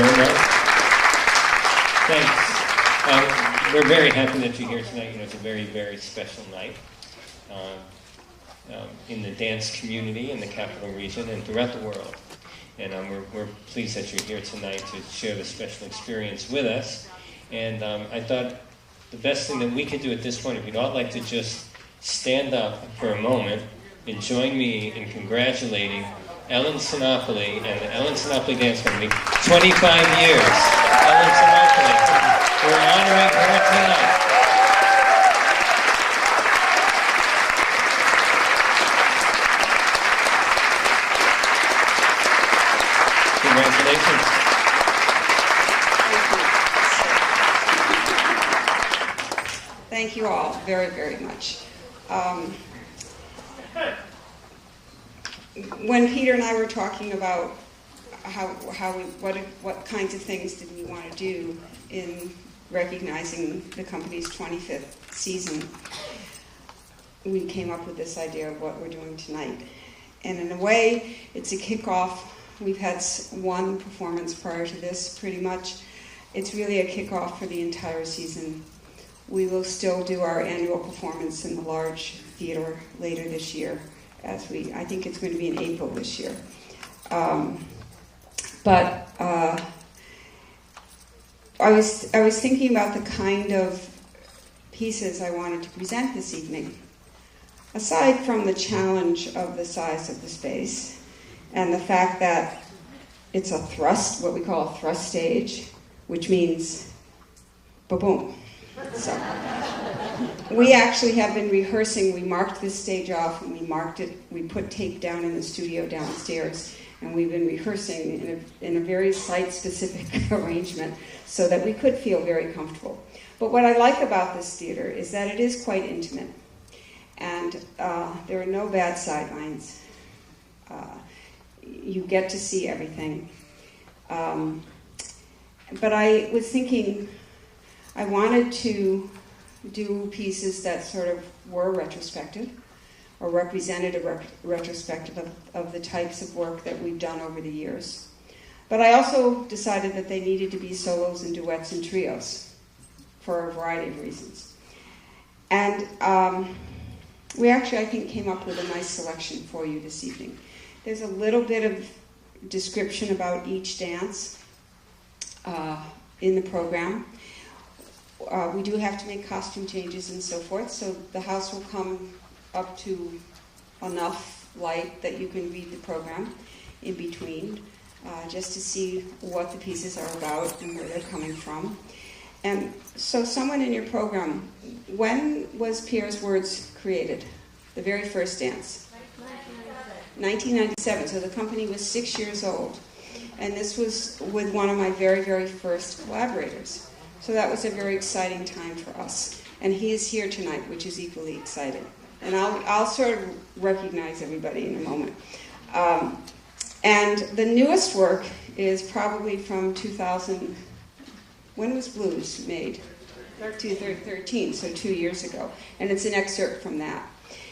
very much. Thanks. We're very happy that you're here tonight. You know, it's a very, very special night in the dance community in the capital region and throughout the world. And we're pleased that you're here tonight to share this special experience with us. And I thought the best thing that we could do at this point, if you'd all like to just stand up for a moment and join me in congratulating Ellen Sinopoli and the Ellen Sinopoli Dance Company, 25 years. Ellen Sinopoli. We're honoring her tonight. Congratulations. Thank you all very, very much. When Peter and I were talking about what kinds of things did we want to do in recognizing the company's 25th season, we came up with this idea of what we're doing tonight. And in a way, it's a kickoff. We've had one performance prior to this, pretty much. It's really a kickoff for the entire season. We will still do our annual performance in the large theater later this year. I think it's going to be in April this year. But I was thinking about the kind of pieces I wanted to present this evening. Aside from the challenge of the size of the space and the fact that it's a thrust, what we call a thrust stage, which means ba-boom. So we actually have been rehearsing. We marked this stage off and we marked it. We put tape down in the studio downstairs, and we've been rehearsing in a very site-specific arrangement so that we could feel very comfortable. But what I like about this theater is that it is quite intimate, and there are no bad sidelines. You get to see everything. But I was thinking I wanted to do pieces that sort of were retrospective or represented a retrospective of the types of work that we've done over the years. But I also decided that they needed to be solos and duets and trios for a variety of reasons. And we actually, I think, came up with a nice selection for you this evening. There's a little bit of description about each dance in the program. We do have to make costume changes and so forth, so the house will come up to enough light that you can read the program in between, just to see what the pieces are about and where they're coming from. And so someone in your program, when was Pierre's Words created? The very first dance? 1997. So the company was 6 years old. And this was with one of my very, very first collaborators. So that was a very exciting time for us. And he is here tonight, which is equally exciting. And I'll sort of recognize everybody in a moment. And the newest work is probably from 2000. When was Blues made? 2013, so 2 years ago. And it's an excerpt from that.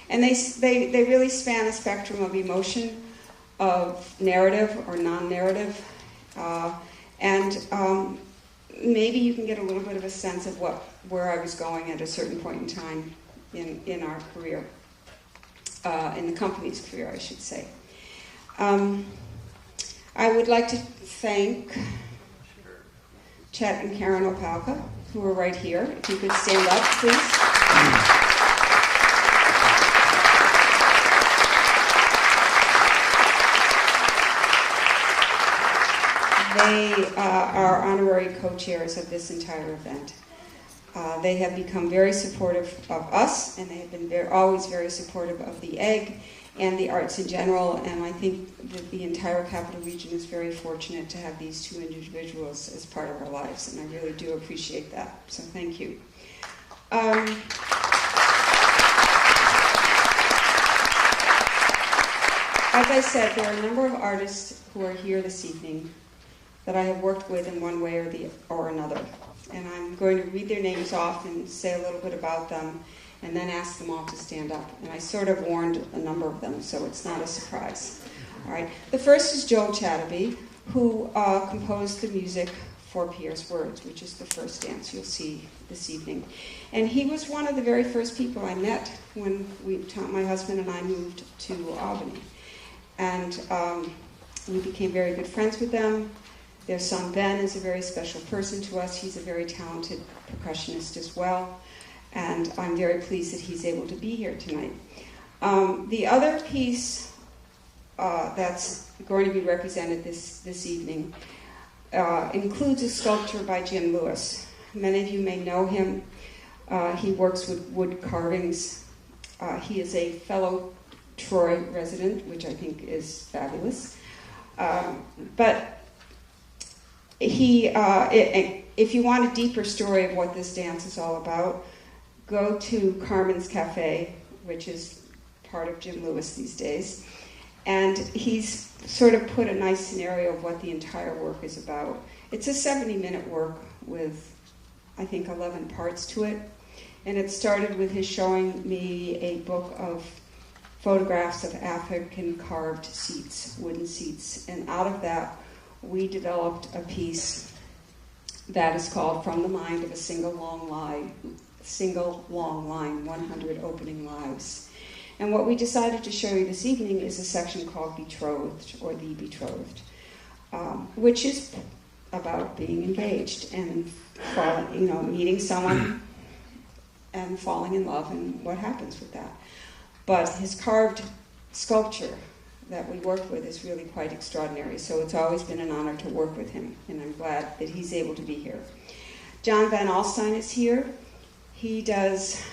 And they really span a spectrum of emotion, of narrative or non-narrative. And maybe you can get a little bit of a sense of where I was going at a certain point in time in our career, in the company's career, I should say. I would like to thank Chet and Karen Opalka, who are right here. If you could stand up, please. They are honorary co-chairs of this entire event. They have become very supportive of us, and they have been always very supportive of the Egg and the arts in general, and I think that the entire capital region is very fortunate to have these two individuals as part of our lives, and I really do appreciate that, so thank you. As I said, there are a number of artists who are here this evening that I have worked with in one way or another. And I'm going to read their names off and say a little bit about them, and then ask them all to stand up. And I sort of warned a number of them, so it's not a surprise. All right. The first is Joel Chatterby, who composed the music for Pierre's Words, which is the first dance you'll see this evening. And he was one of the very first people I met when my husband and I moved to Albany. And we became very good friends with them. Their son Ben is a very special person to us. He's a very talented percussionist as well. And I'm very pleased that he's able to be here tonight. The other piece that's going to be represented this evening includes a sculpture by Jim Lewis. Many of you may know him. He works with wood carvings. He is a fellow Troy resident, which I think is fabulous. But if you want a deeper story of what this dance is all about, go to Carmen's Cafe, which is part of Jim Lewis these days. And he's sort of put a nice scenario of what the entire work is about. It's a 70-minute work with, I think, 11 parts to it. And it started with his showing me a book of photographs of African carved seats, wooden seats. And out of that, we developed a piece that is called From the Mind of a Single Long Line, 100 Opening Lives. And what we decided to show you this evening is a section called Betrothed, or The Betrothed, which is about being engaged and meeting someone and falling in love and what happens with that. But his carved sculpture that we worked with is really quite extraordinary, so it's always been an honor to work with him, and I'm glad that he's able to be here. John Van Alstyne is here. He does,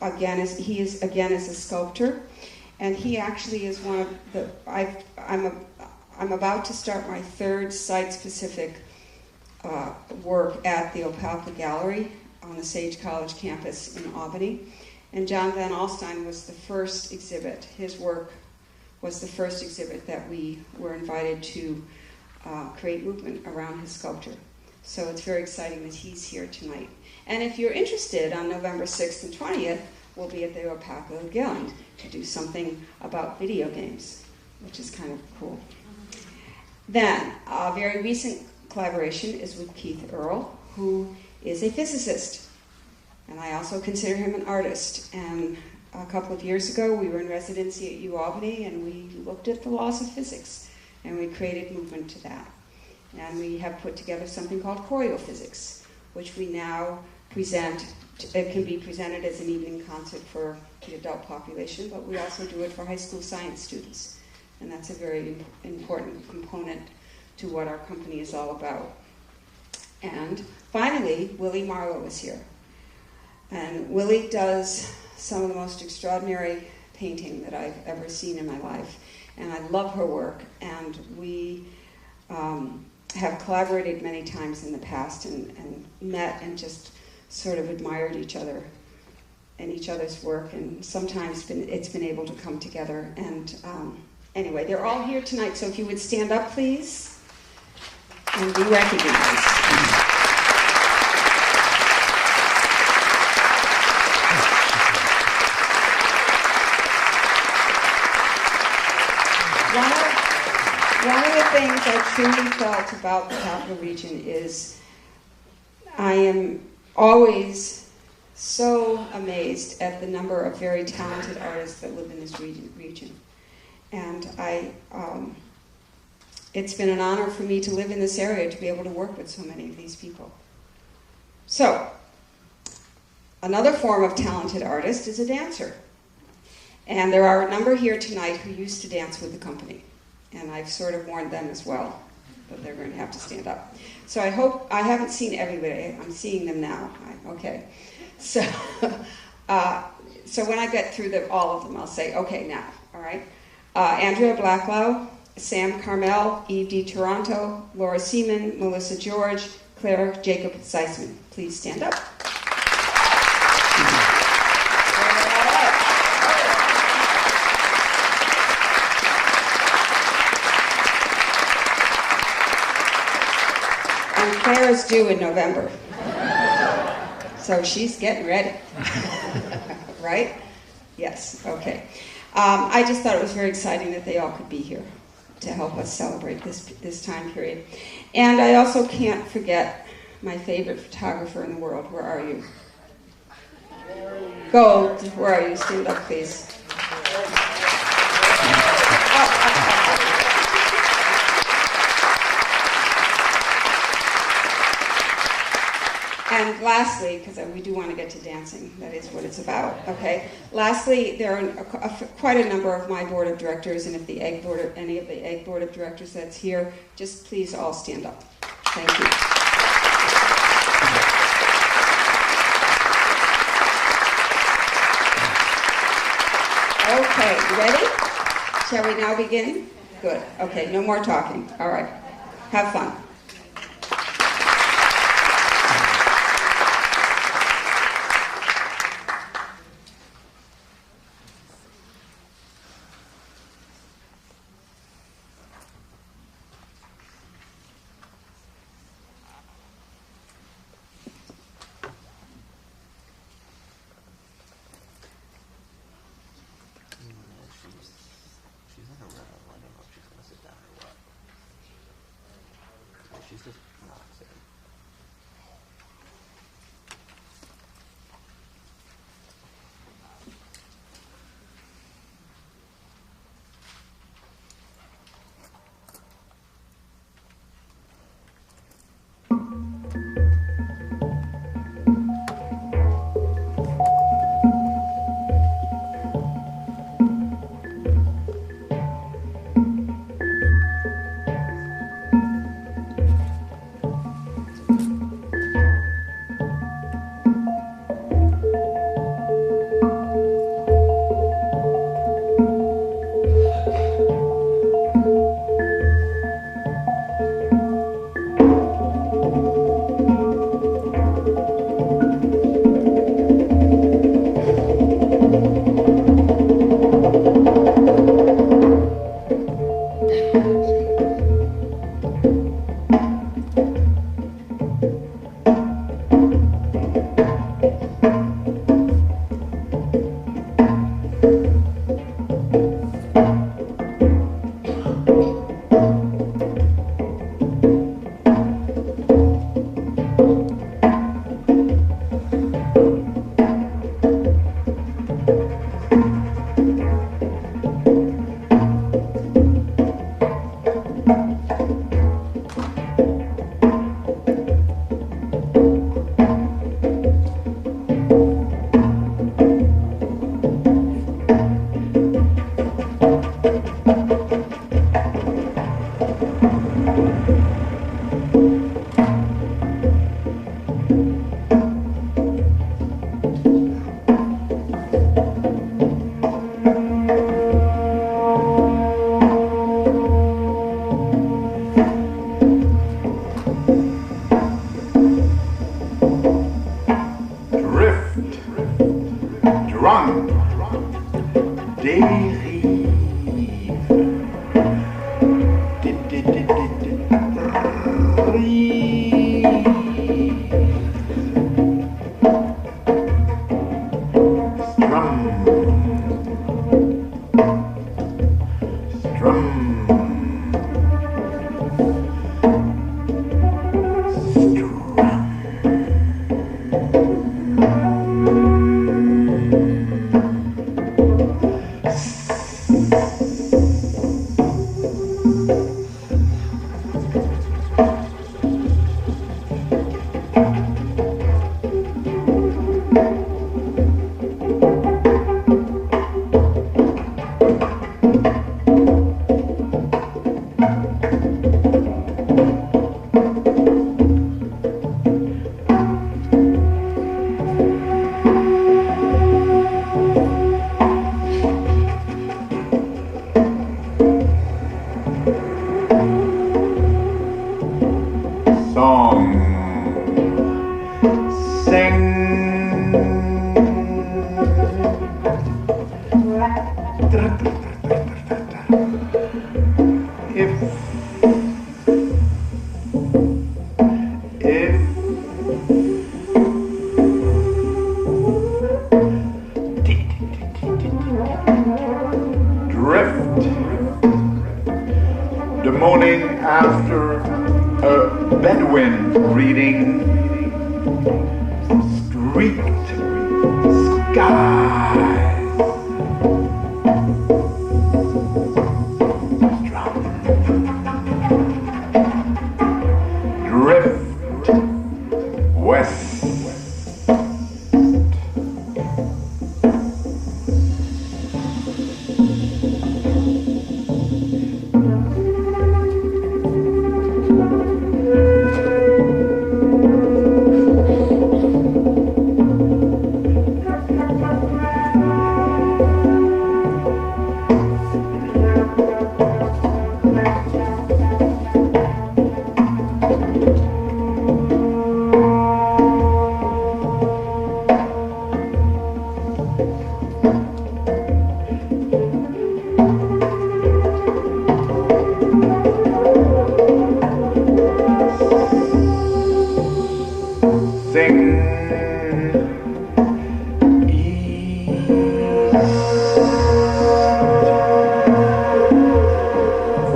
he is a sculptor, and he actually is one of the, I'm about to start my third site-specific work at the Opelka Gallery on the Sage College campus in Albany, and John Van Alstyne was the first exhibit. His work was the first exhibit that we were invited to create movement around his sculpture. So it's very exciting that he's here tonight. And if you're interested, on November 6th and 20th, we'll be at the Opelka Gallery to do something about video games, which is kind of cool. Then, a very recent collaboration is with Keith Earle, who is a physicist. And I also consider him an artist. And a couple of years ago, we were in residency at UAlbany, and we looked at the laws of physics, and we created movement to that. And we have put together something called choreophysics, which we now present. It can be presented as an evening concert for the adult population, but we also do it for high school science students. And that's a very important component to what our company is all about. And finally, Willie Marlowe is here. And Willie does some of the most extraordinary painting that I've ever seen in my life. And I love her work. And we have collaborated many times in the past and met and just sort of admired each other and each other's work. And sometimes it's been able to come together. And anyway, they're all here tonight. So if you would stand up, please, and be recognized. One of the things I truly felt about the Capital Region is I am always so amazed at the number of very talented artists that live in this region. And it's been an honor for me to live in this area, to be able to work with so many of these people. So, another form of talented artist is a dancer. And there are a number here tonight who used to dance with the company. And I've sort of warned them as well, but they're going to have to stand up. So I haven't seen everybody. I'm seeing them now. Okay. So when I get through all of them, I'll say, okay, now, all right? Andrea Blacklow, Sam Carmel, Eve Di Toronto, Laura Seaman, Melissa George, Claire Jacob Zeisman. Please stand up. Claire is due in November, so she's getting ready, right? Yes, okay. I just thought it was very exciting that they all could be here, to help us celebrate this time period. And I also can't forget my favorite photographer in the world. Where are you? Gold, where are you? Stand up, please. And lastly, because we do want to get to dancing, that is what it's about, okay? Lastly, there are quite a number of my board of directors, and if the Egg board, any of the Egg board of directors that's here, just please all stand up. Thank you. Okay, you ready? Shall we now begin? Good. Okay, no more talking. All right. Have fun. She's just not sitting. the morning after a Bedouin reading streaked skies, drift west.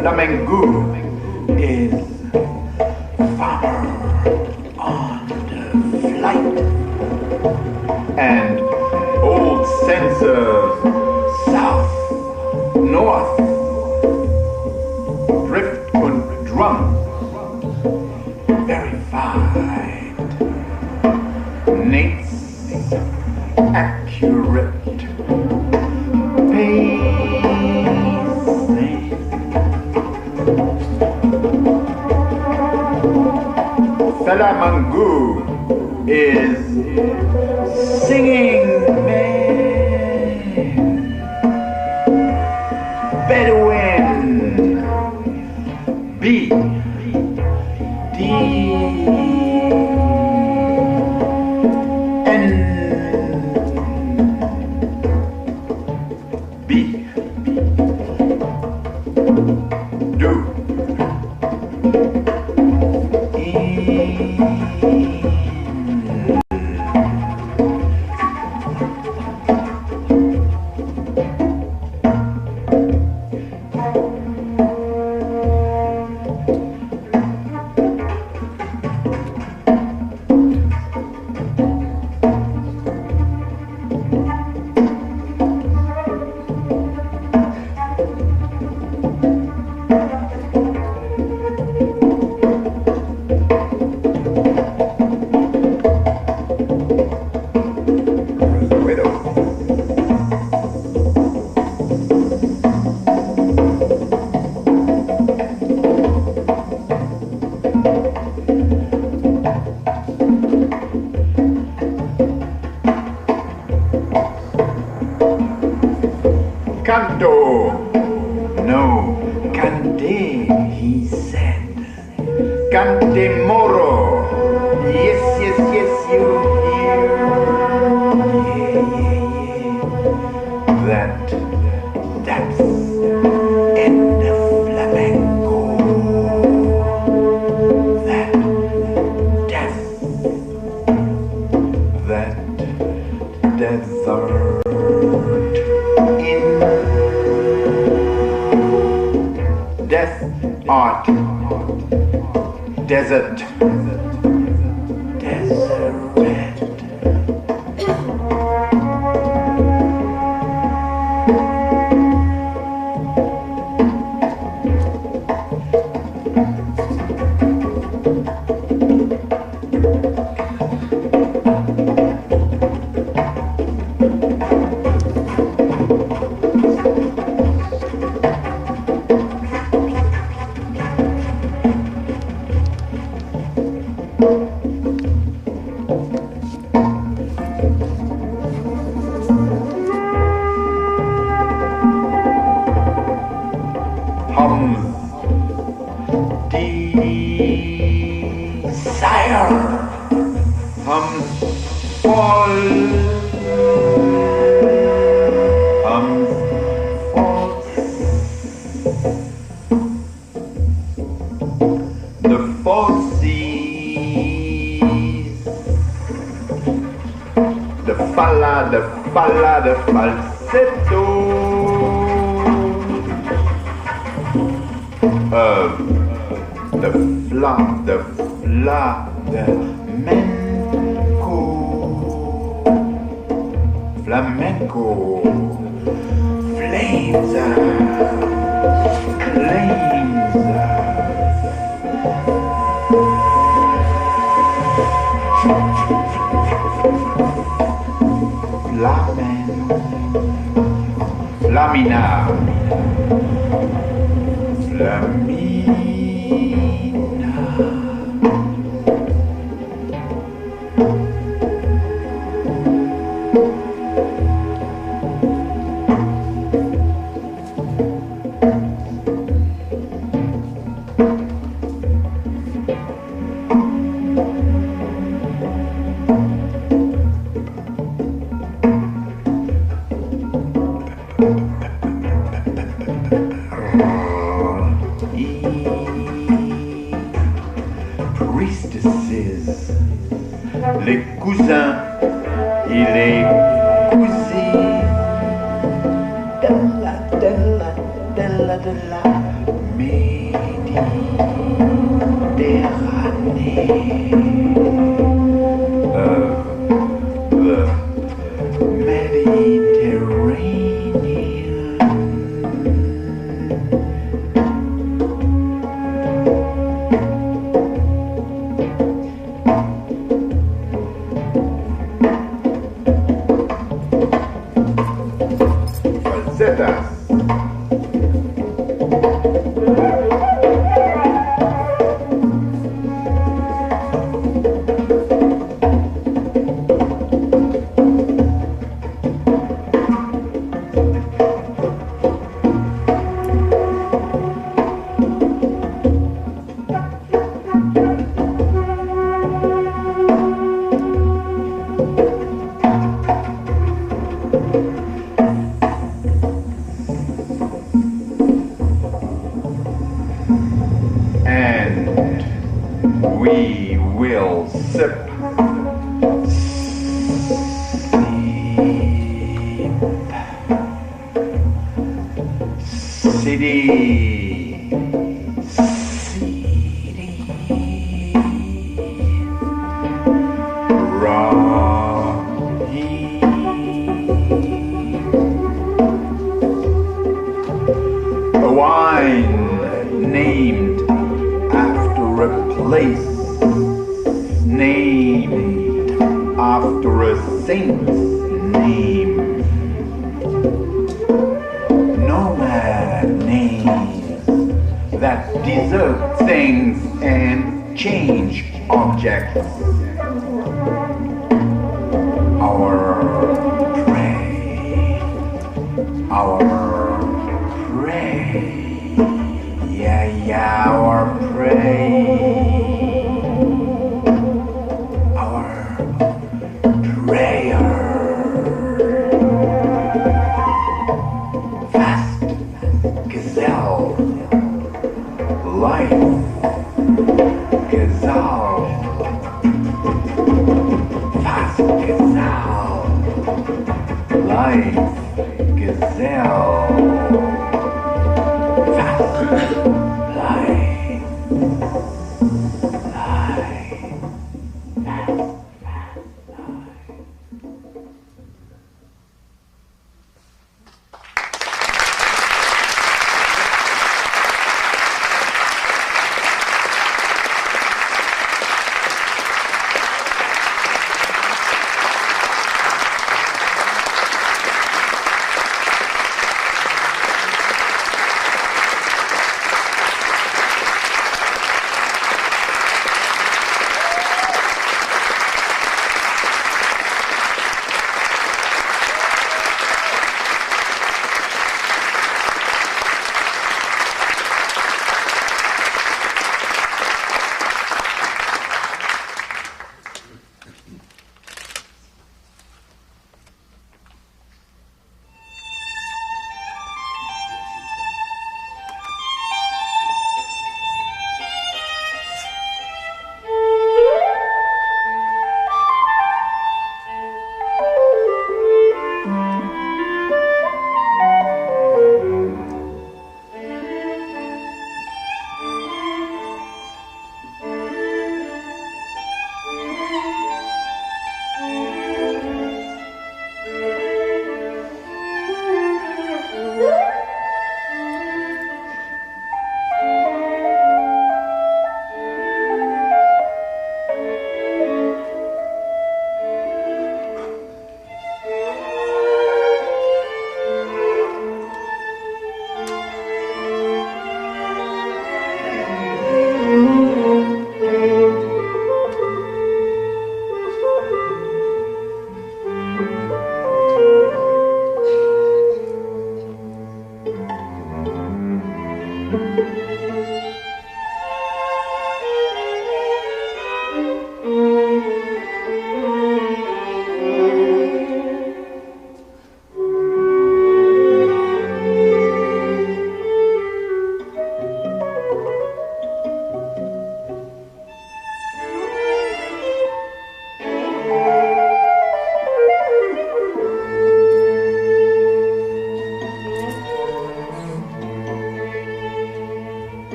Flamengo is farmer on the flight, and old sense of south, north, drift und drum, verified, Nate's accurate Flamengo is singing man, Bedouin, B, D, N, B, do. Canto, no, cante, he said. Cante moro, yes, yes, yes, you hear. Yeah. That's in the flamenco. That death, that desert in death art, desert, desert. The falsetto. of the flamenco flames Flamina. Priestesses, les cousins et les cousines de la Méditerranée, of the Mediterranean. Falsetas. And we will sip, city, a wine named after a place, named after a saint's name. Nomad names that desert things and change objects. Our prey, yeah, our prey, our prayer, fast gazelle, life, gazelle, fast gazelle, life, gazelle.